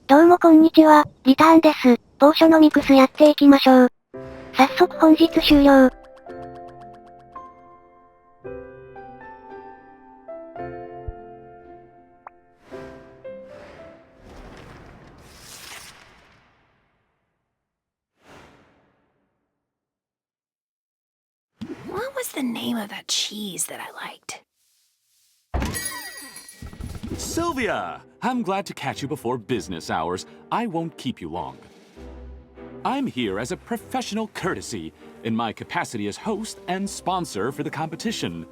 どうもこんにちは、リターンです。ポーショノミクスやっていきましょう。早速本日終了。What was the name of that cheese that I liked? Sylvia! I'm glad to catch you before business hours. I won't keep you long. I'm here as a professional courtesy in my capacity as host and sponsor for the competition.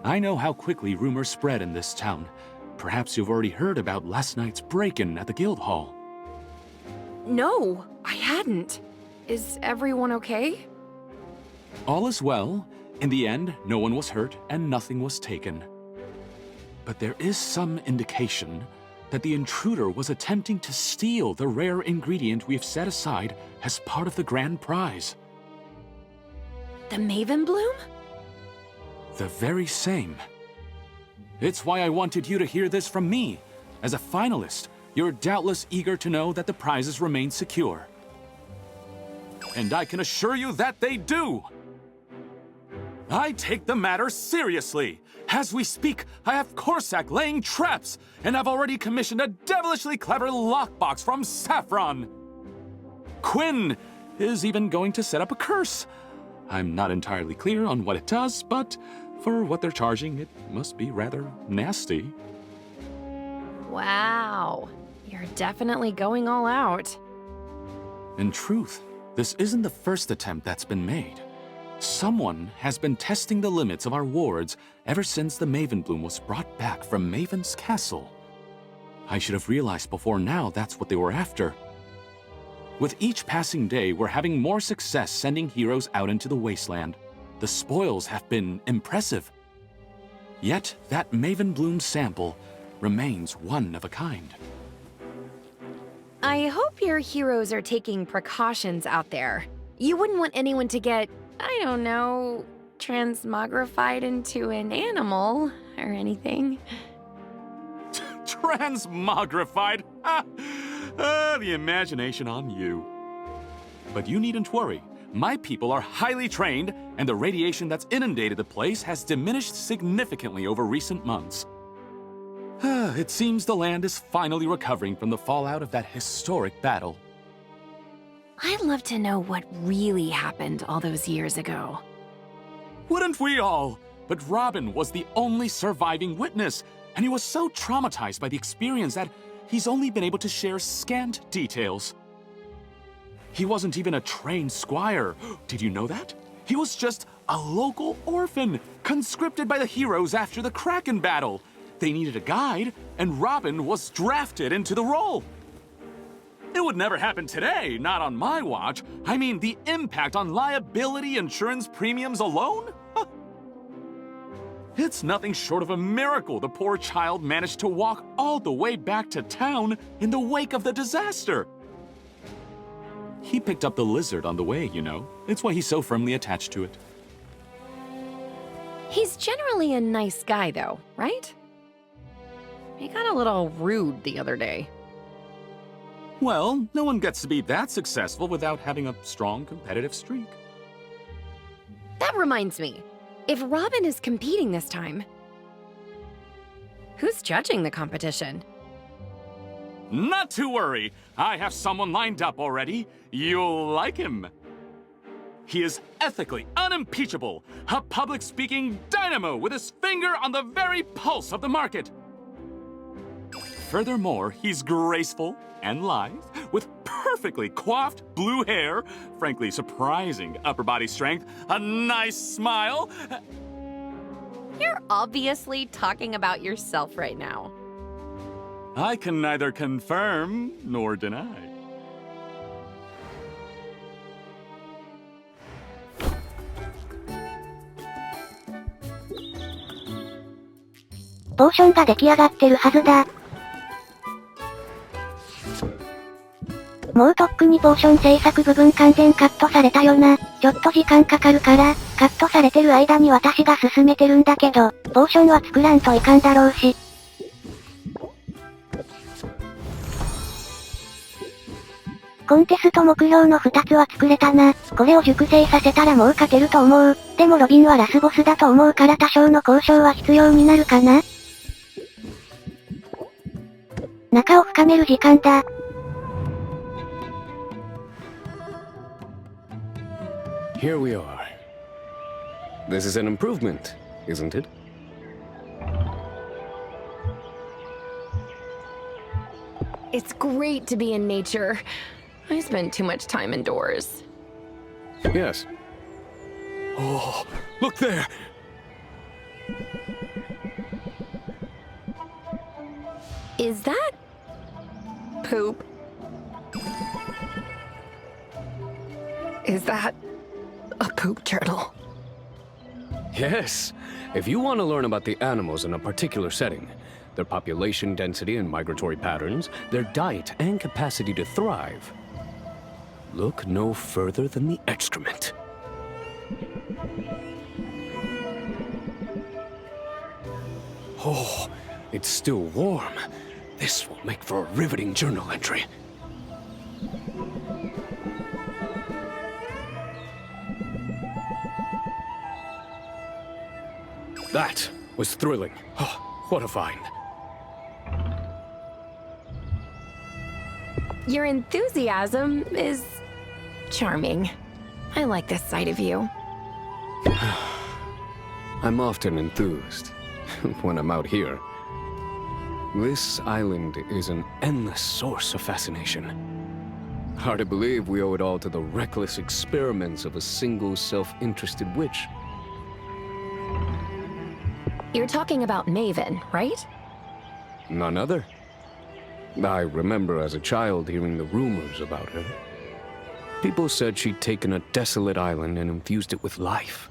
I know how quickly rumors spread in this town. Perhaps you've already heard about last night's break-in at the guild hall. No, I hadn't. Is everyone okay? All is well. In the end, no one was hurt and nothing was taken. But there is some indication that the intruder was attempting to steal the rare ingredient we've set aside as part of the grand prize. The Maven Bloom? The very same. It's why I wanted you to hear this from me. As a finalist, you're doubtless eager to know that the prizes remain secure. And I can assure you that they do! I take the matter seriously. As we speak, I have Corsac laying traps, and I've already commissioned a devilishly clever lockbox from Saffron. Quinn is even going to set up a curse. I'm not entirely clear on what it does, but for what they're charging, it must be rather nasty. Wow, you're definitely going all out. In truth, this isn't the first attempt that's been made. Someone has been testing the limits of our wards ever since the Maven Bloom was brought back from Maven's castle. I should have realized before now that's what they were after. With each passing day, we're having more success sending heroes out into the wasteland. The spoils have been impressive. Yet, that Maven Bloom sample remains one of a kind. I hope your heroes are taking precautions out there. You wouldn't want anyone to get, I don't know, transmogrified into an animal or anything. Transmogrified? The imagination on you. But you needn't worry. My people are highly trained, and the radiation that's inundated the place has diminished significantly over recent months. It seems the land is finally recovering from the fallout of that historic battle. I'd love to know what really happened all those years ago. Wouldn't we all? But Robin was the only surviving witness, and he was so traumatized by the experience that he's only been able to share scant details. He wasn't even a trained squire. Did you know that? He was just a local orphan, conscripted by the heroes after the Kraken battle. They needed a guide, and Robin was drafted into the role. It would never happen today, not on my watch. I mean, the impact on liability insurance premiums alone? It's nothing short of a miracle the poor child managed to walk all the way back to town in the wake of the disaster. He picked up the lizard on the way, you know. It's why he's so firmly attached to it. He's generally a nice guy, though, right? He got a little rude the other day. Well, no one gets to be that successful without having a strong competitive streak. That reminds me, if Robin is competing this time, who's judging the competition? Not to worry, I have someone lined up already. You'll like him. He is ethically unimpeachable, a public-speaking dynamo with his finger on the very pulse of the market. Furthermore, he's graceful and lithe, with perfectly coiffed blue hair, frankly surprising upper body strength, a nice smile. You're obviously talking about yourself right now. I can neither confirm nor deny. Potion が出来上がってるはずだ。もうとっくにポーション制作部分完全カットされたよな。ちょっと時間かかるから、カットされてる間に私が進めてるんだけど、ポーションは作らんといかんだろうし。コンテスト目標の2つは作れたな。これを熟成させたらもう勝てると思う。でもロビンはラスボスだと思うから多少の交渉は必要になるかな。仲を深める時間だ。Here we are. This is an improvement, isn't it? It's great to be in nature. I spend too much time indoors. Yes. Oh, look there! Is that poop? Is that a poop turtle? Yes. If you want to learn about the animals in a particular setting, their population density and migratory patterns, their diet and capacity to thrive, look no further than the excrement. Oh, it's still warm. This will make for a riveting journal entry. That was thrilling. Oh, what a find. Your enthusiasm is charming. I like this side of you. I'm often enthused when I'm out here. This island is an endless source of fascination. Hard to believe we owe it all to the reckless experiments of a single self-interested witch. You're talking about Maven, right? None other. I remember as a child hearing the rumors about her. People said she'd taken a desolate island and infused it with life.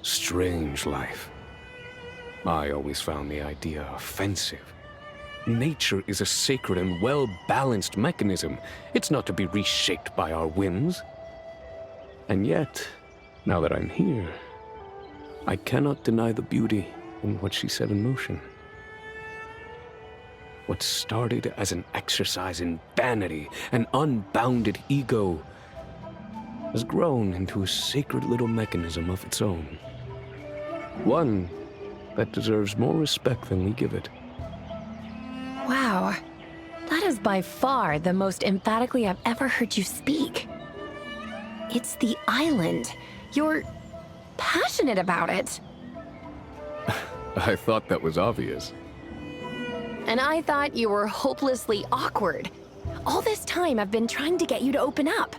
Strange life. I always found the idea offensive. Nature is a sacred and well-balanced mechanism. It's not to be reshaped by our whims. And yet, now that I'm here, I cannot deny the beauty in what she set in motion. What started as an exercise in vanity and unbounded ego has grown into a sacred little mechanism of its own. One that deserves more respect than we give it. Wow. That is by far the most emphatically I've ever heard you speak. It's the island. You're passionate about it. I thought that was obvious. And I thought you were hopelessly awkward. All this time I've been trying to get you to open up.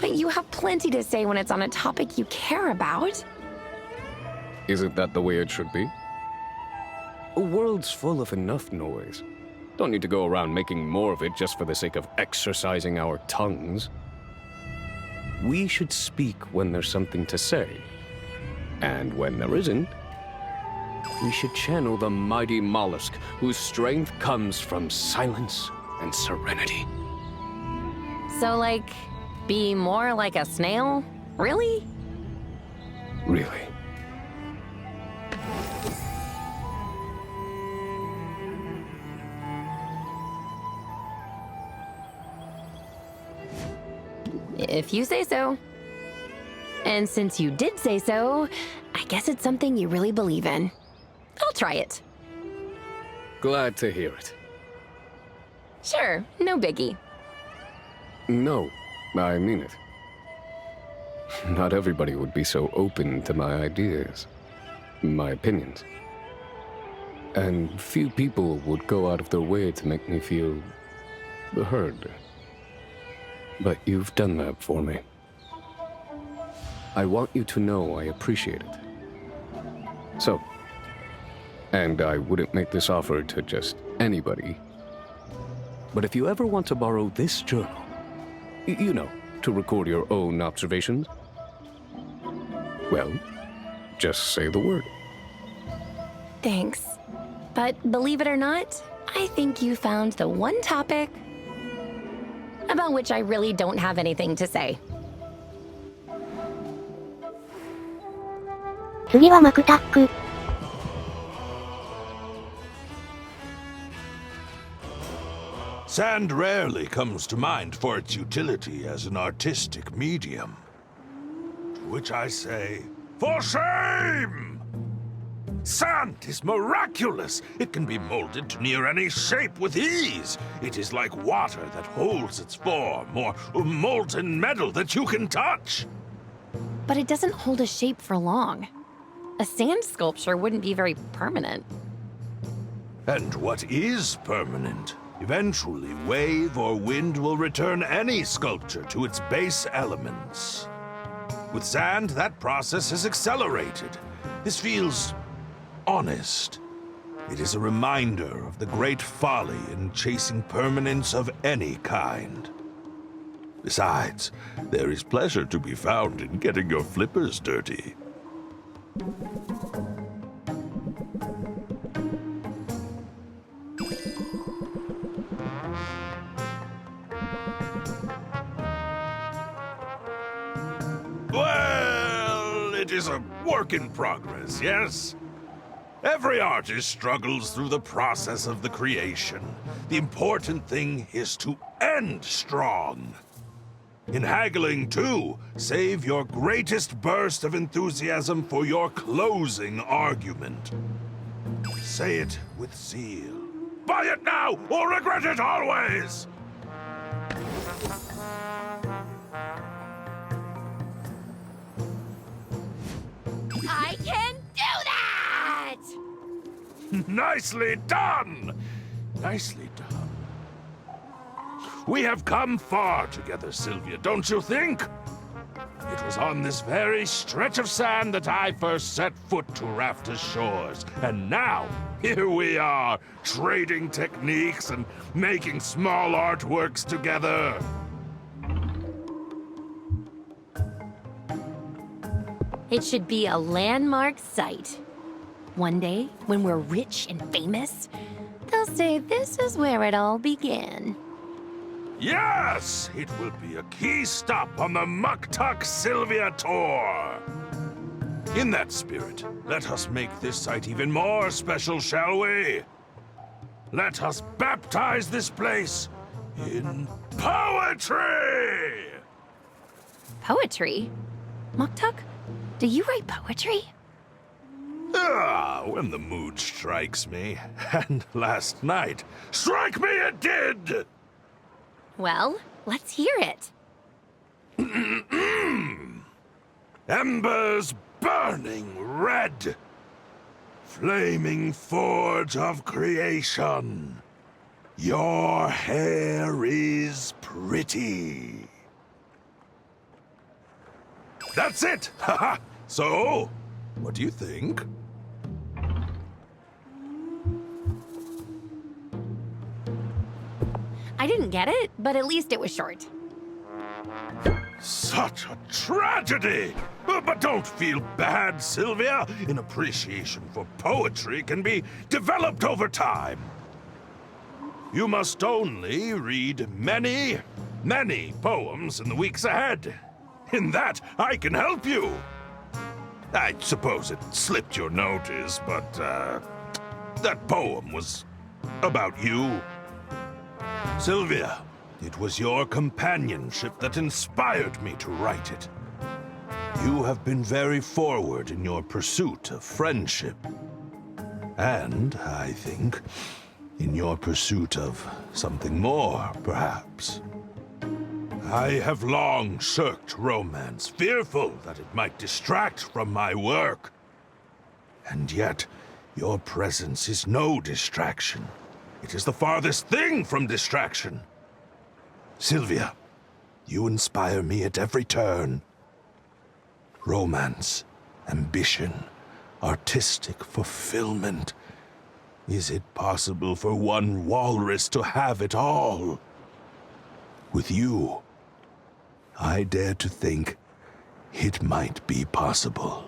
But you have plenty to say when it's on a topic you care about. Isn't that the way it should be? A world's full of enough noise. Don't need to go around making more of it just for the sake of exercising our tongues. We should speak when there's something to say. And when there isn't, we should channel the mighty mollusk whose strength comes from silence and serenity. So, like, be more like a snail? Really? Really. If you say so. And since you did say so, I guess it's something you really believe in. I'll try it. Glad to hear it. Sure, no biggie. No, I mean it. Not everybody would be so open to my ideas, my opinions. And few people would go out of their way to make me feel heard. But you've done that for me. I want you to know I appreciate it. So, and I wouldn't make this offer to just anybody. But if you ever want to borrow this journal, you know, to record your own observations, well, just say the word. Thanks. But believe it or not, I think you found the one topic about which I really don't have anything to say. 次はマクタック。Sand rarely comes to mind for its utility as an artistic medium. To which I say, for shame! Sand is miraculous! It can be molded to near any shape with ease. It is like water that holds its form, or molten metal that you can touch. But it doesn't hold a shape for long. A sand sculpture wouldn't be very permanent. And what is permanent? Eventually, wave or wind will return any sculpture to its base elements. With sand, that process is accelerated. This feels honest. It is a reminder of the great folly in chasing permanence of any kind. Besides, there is pleasure to be found in getting your flippers dirty. Well, it is a work in progress, yes? Every artist struggles through the process of the creation. The important thing is to end strong. In haggling, too, save your greatest burst of enthusiasm for your closing argument. Say it with zeal. Buy it now, or regret it always! I can do that! Nicely done! Nicely done. We have come far together, Sylvia, don't you think? It was on this very stretch of sand that I first set foot to Rafter's shores. And now, here we are, trading techniques and making small artworks together. It should be a landmark site. One day, when we're rich and famous, they'll say this is where it all began. Yes! It will be a key stop on the Muktuk Sylvia tour! In that spirit, let us make this site even more special, shall we? Let us baptize this place in poetry! Poetry? Muktuk, do you write poetry? Ah, when the mood strikes me. And last night, strike me it did! Well, let's hear it. Embers burning red. Flaming forge of creation. Your hair is pretty. That's it! Haha! So, what do you think? I didn't get it, but at least it was short. Such a tragedy! But don't feel bad, Sylvia. An appreciation for poetry can be developed over time. You must only read many, many poems in the weeks ahead. In that, I can help you. I suppose it slipped your notice, but, that poem was about you. Sylvia, it was your companionship that inspired me to write it. You have been very forward in your pursuit of friendship. And, I think, in your pursuit of something more, perhaps. I have long shirked romance, fearful that it might distract from my work. And yet, your presence is no distraction. It is the farthest thing from distraction. Sylvia, you inspire me at every turn. Romance, ambition, artistic fulfillment. Is it possible for one walrus to have it all? With you, I dare to think it might be possible.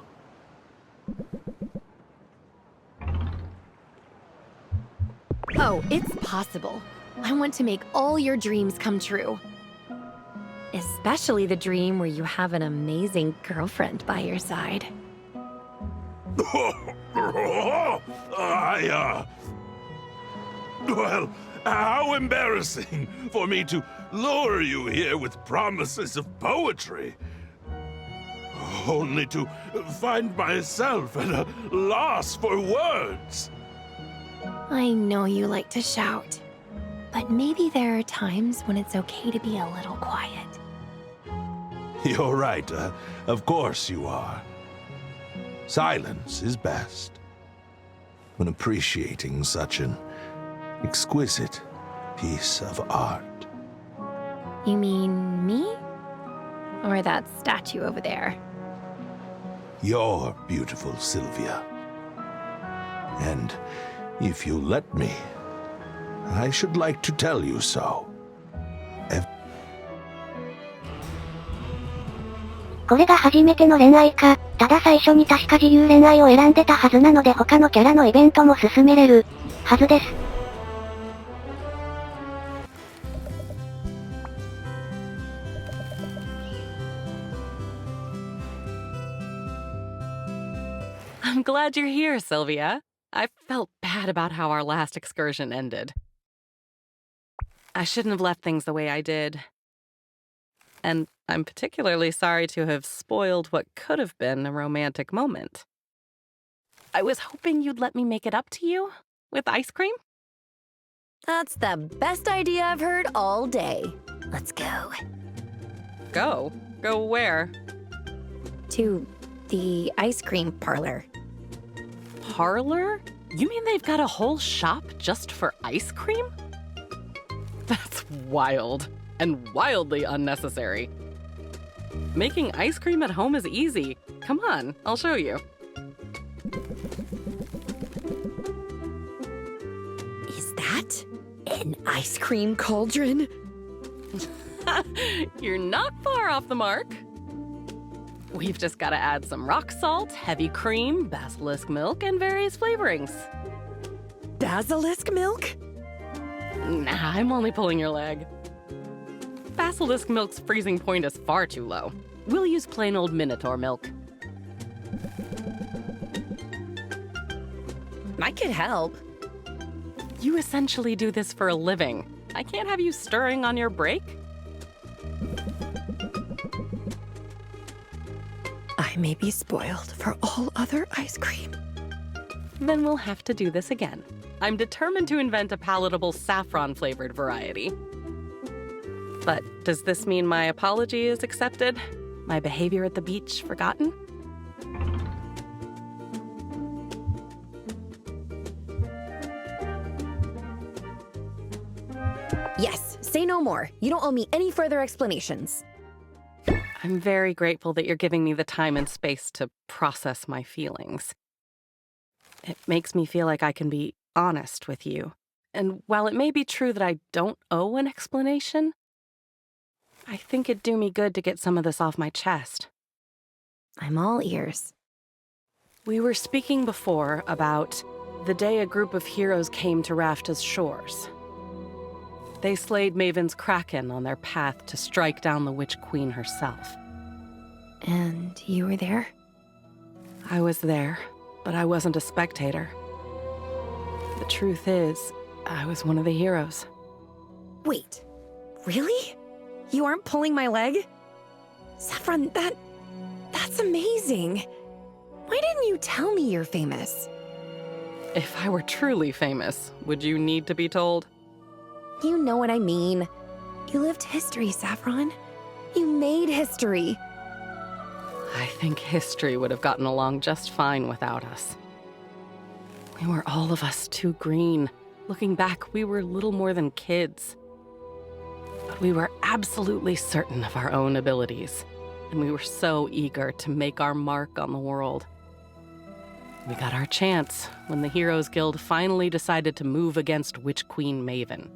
Oh, it's possible. I want to make all your dreams come true. Especially the dream where you have an amazing girlfriend by your side. Well, How embarrassing for me to lure you here with promises of poetry. Only to find myself at a loss for words. I know you like to shout, but maybe there are times when it's okay to be a little quiet. You're right, of course you are. Silence is best. When appreciating such an exquisite piece of art. You mean me? Or that statue over there? You're beautiful, Sylvia. And if you let me, I should like to tell you so. これが初めての恋愛か。ただ最初に確か自由恋愛を選んでたはずなので他のキャラのイベントも進めれるはずです。I'm glad you're here, Sylvia. I felt bad about how our last excursion ended. I shouldn't have left things the way I did. And I'm particularly sorry to have spoiled what could have been a romantic moment. I was hoping you'd let me make it up to you with ice cream. That's the best idea I've heard all day. Let's go. Go? Go where? To the ice cream parlor. Parlor? You mean they've got a whole shop just for ice cream? That's wild. And wildly unnecessary. Making ice cream at home is easy. Come on, I'll show you. Is that an ice cream cauldron? You're not far off the mark. We've just got to add some rock salt, heavy cream, basilisk milk, and various flavorings. Basilisk milk? Nah, I'm only pulling your leg. Basilisk milk's freezing point is far too low. We'll use plain old Minotaur milk. I could help. You essentially do this for a living. I can't have you stirring on your break. I may be spoiled for all other ice cream. Then we'll have to do this again. I'm determined to invent a palatable saffron-flavored variety. But does this mean my apology is accepted? My behavior at the beach forgotten? Yes, say no more. You don't owe me any further explanations. I'm very grateful that you're giving me the time and space to process my feelings. It makes me feel like I can be honest with you. And while it may be true that I don't owe an explanation, I think it'd do me good to get some of this off my chest. I'm all ears. We were speaking before about the day a group of heroes came to Rafta's shores. They slayed Maven's Kraken on their path to strike down the Witch Queen herself. And you were there? I was there, but I wasn't a spectator. The truth is, I was one of the heroes. Wait, really? You aren't pulling my leg? Saffron, that's amazing. Why didn't you tell me you're famous? If I were truly famous, would you need to be told? You know what I mean. You lived history, Saffron. You made history. I think history would have gotten along just fine without us. We were all of us too green. Looking back, we were little more than kids. But we were absolutely certain of our own abilities, and we were so eager to make our mark on the world. We got our chance when the Heroes Guild finally decided to move against Witch Queen Maven.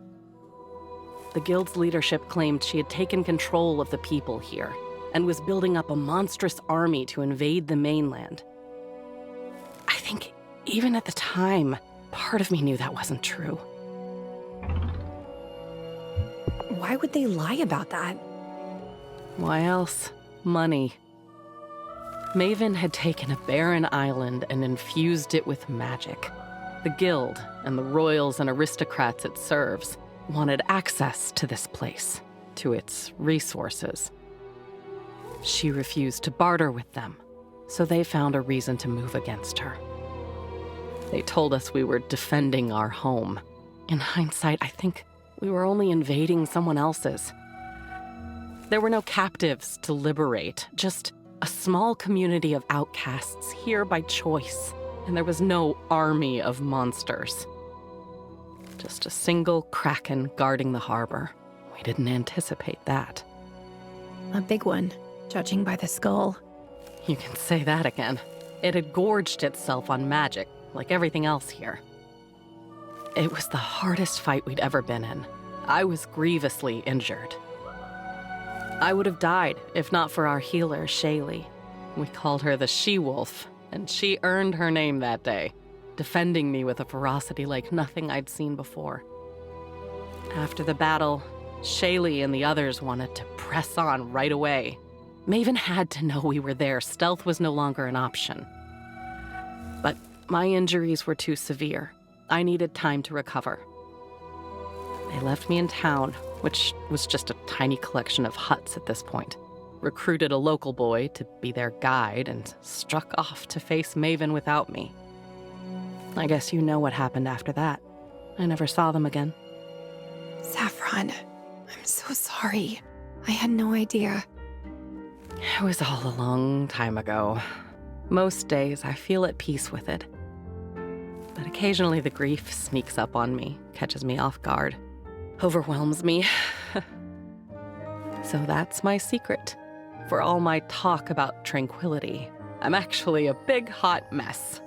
The Guild's leadership claimed she had taken control of the people here and was building up a monstrous army to invade the mainland. I think even at the time, part of me knew that wasn't true. Why would they lie about that? Why else? Money. Maven had taken a barren island and infused it with magic. The guild and the royals and aristocrats it serves wanted access to this place, to its resources. She refused to barter with them, so they found a reason to move against her. They told us we were defending our home. In hindsight, I think we were only invading someone else's. There were no captives to liberate, just a small community of outcasts here by choice, and there was no army of monsters. Just a single kraken guarding the harbor. We didn't anticipate that. A big one, judging by the skull. You can say that again. It had gorged itself on magic, like everything else here. It was the hardest fight we'd ever been in. I was grievously injured. I would have died if not for our healer, Shaylee. We called her the She-Wolf, and she earned her name that day, defending me with a ferocity like nothing I'd seen before. After the battle, Shaylee and the others wanted to press on right away. Maven had to know we were there. Stealth was no longer an option. But my injuries were too severe. I needed time to recover. They left me in town, which was just a tiny collection of huts at this point, recruited a local boy to be their guide, and struck off to face Maven without me. I guess you know what happened after that. I never saw them again. Saffron, I'm so sorry. I had no idea. It was all a long time ago. Most days I feel at peace with it. But occasionally the grief sneaks up on me, catches me off guard, overwhelms me. So that's my secret. For all my talk about tranquility, I'm actually a big hot mess.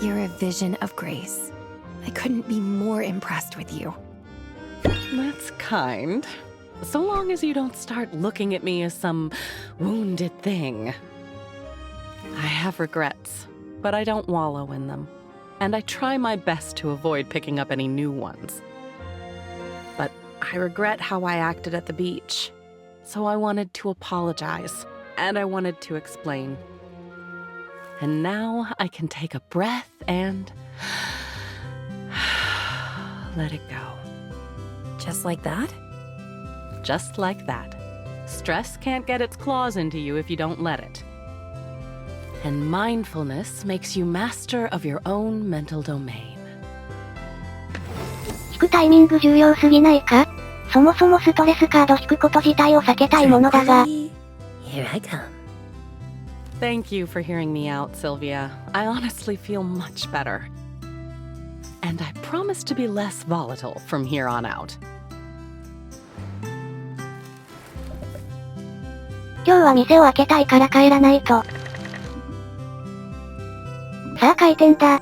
You're a vision of grace. I couldn't be more impressed with you. That's kind. So long as you don't start looking at me as some wounded thing. I have regrets, but I don't wallow in them. And I try my best to avoid picking up any new ones. But I regret how I acted at the beach. So I wanted to apologize, and I wanted to explain. And now I can take a breath and let it go. Just like that? Just like that. Stress can't get its claws into you if you don't let it. And mindfulness makes you master of your own mental domain. 引くタイミング重要すぎないか？そもそもストレスカード引くこと自体を避けたいものだが。Here I come. Thank you for hearing me out, Sylvia. I honestly feel much better. And I promise to be less volatile from here on out. 今日は店を開けたいから帰らないと。さあ開店だ。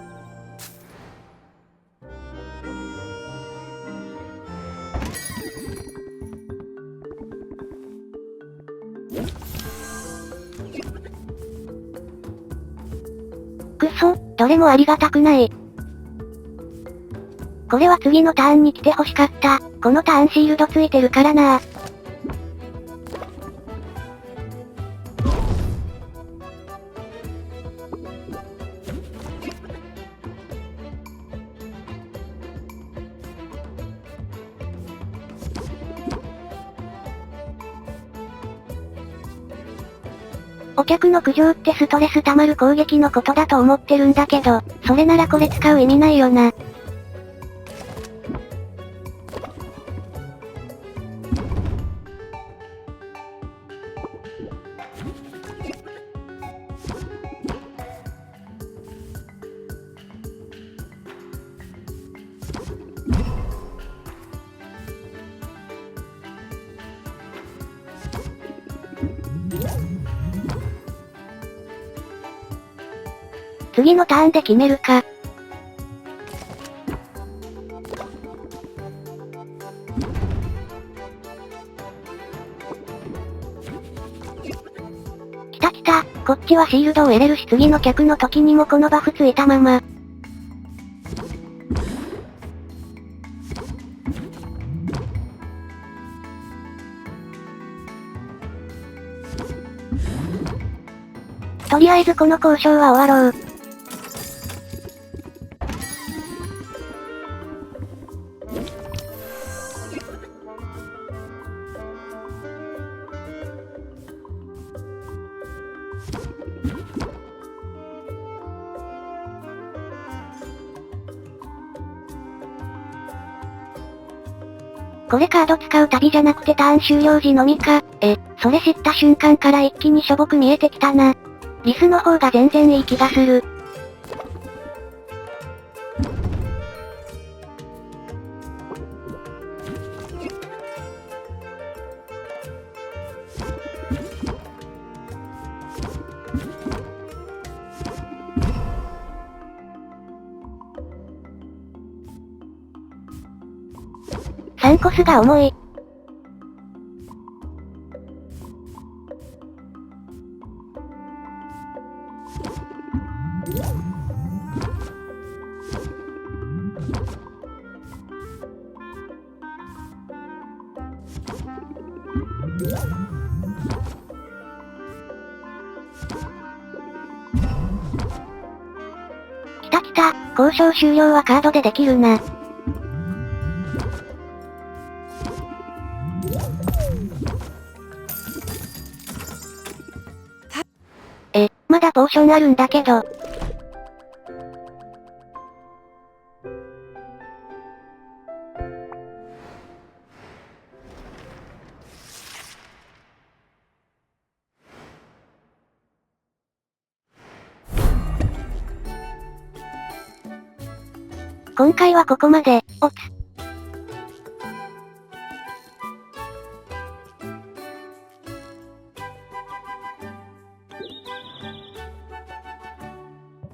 くそ、どれもありがたくない。これは次のターンに来て欲しかった。このターンシールドついてるからな。お客の苦情ってストレス溜まる攻撃のことだと思ってるんだけど、それならこれ使う意味ないよな。次のターンで決めるか。来た来た、こっちはシールドを得れるし次の客の時にもこのバフついたまま。とりあえずこの交渉は終わろう。これカード使う旅じゃなくてターン終了時のみか。それ知った瞬間から一気にしょぼく見えてきたな。リスの方が全然いい気がする。3コスが重い。来た来た、交渉終了はカードでできるな。まだポーションあるんだけど。今回はここまで、おつ。